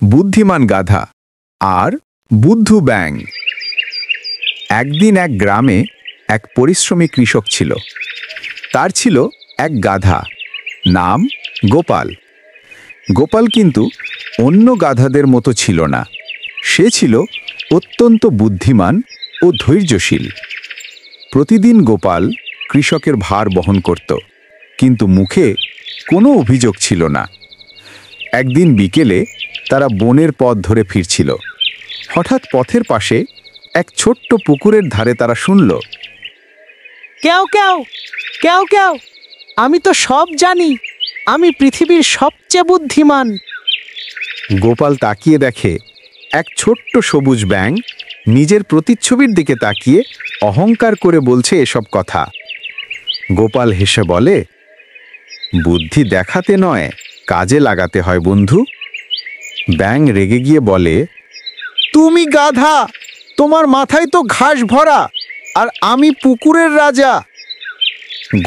বুদ্ধিমান গাধা আর বুদ্ধু ব্যাঙ। একদিন এক গ্রামে এক পরিশ্রমী কৃষক ছিল। তার ছিল এক গাধা, নাম গোপাল। গোপাল কিন্তু অন্য গাধাদের মতো ছিল না। সে ছিল অত্যন্ত বুদ্ধিমান ও ধৈর্যশীল। প্রতিদিন গোপাল কৃষকের ভার বহন করত, কিন্তু মুখে কোনো অভিযোগ ছিল না। একদিন বিকেলে তারা বনের পথ ধরে ফিরছিল। হঠাৎ পথের পাশে এক ছোট্ট পুকুরের ধারে তারা শুনল, কেউ কেউ কেউ কেউ, আমি তো সব জানি, আমি পৃথিবীর সবচেয়ে বুদ্ধিমান। গোপাল তাকিয়ে দেখে এক ছোট্ট সবুজ ব্যাঙ নিজের প্রতিচ্ছবির দিকে তাকিয়ে অহংকার করে বলছে এসব কথা। গোপাল হেসে বলে, বুদ্ধি দেখাতে নয়, কাজে লাগাতে হয় বন্ধু। ব্যাঙ রেগে গিয়ে বলে, তুমি গাধা, তোমার মাথায় তো ঘাস ভরা, আর আমি পুকুরের রাজা।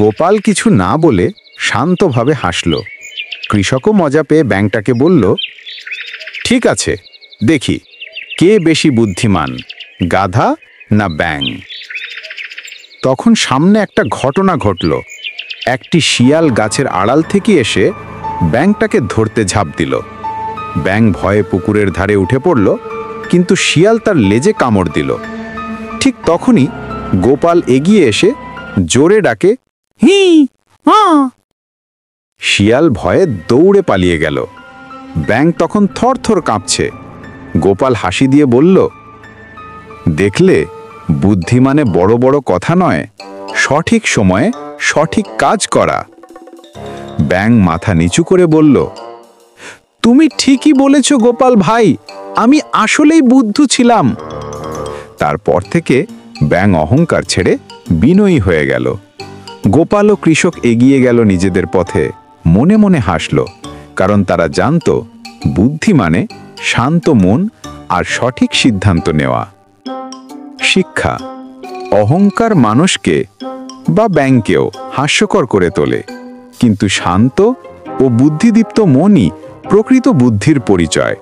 গোপাল কিছু না বলে শান্তভাবে হাসল। কৃষকও মজা পেয়ে ব্যাঙটাকে বলল, ঠিক আছে, দেখি কে বেশি বুদ্ধিমান, গাধা না ব্যাঙ। তখন সামনে একটা ঘটনা ঘটল। একটি শিয়াল গাছের আড়াল থেকে এসে ব্যাঙটাকে ধরতে ঝাঁপ দিল। ব্যাঙ ভয়ে পুকুরের ধারে উঠে পড়ল, কিন্তু শিয়াল তার লেজে কামড় দিল। ঠিক তখনই গোপাল এগিয়ে এসে জোরে ডাকে, হি হ্যাঁ। শিয়াল ভয়ে দৌড়ে পালিয়ে গেল। ব্যাঙ তখন থরথর কাঁপছে। গোপাল হাসি দিয়ে বলল, দেখলে, বুদ্ধি মানে বড় বড় কথা নয়, সঠিক সময়ে সঠিক কাজ করা। ব্যাঙ মাথা নিচু করে বলল, তুমি ঠিকই বলেছ গোপাল ভাই, আমি আসলেই বুদ্ধু ছিলাম। তারপর থেকে ব্যাঙ অহংকার ছেড়ে বিনয়ী হয়ে গেল। গোপাল ও কৃষক এগিয়ে গেল নিজেদের পথে, মনে মনে হাসল, কারণ তারা জানত বুদ্ধি মানে শান্ত মন আর সঠিক সিদ্ধান্ত নেওয়া। শিক্ষা: অহংকার মানুষকে বা ব্যাঙকেও হাস্যকর করে তোলে, কিন্তু শান্ত ও বুদ্ধিদীপ্ত মনই প্রকৃত বুদ্ধির পরিচয়।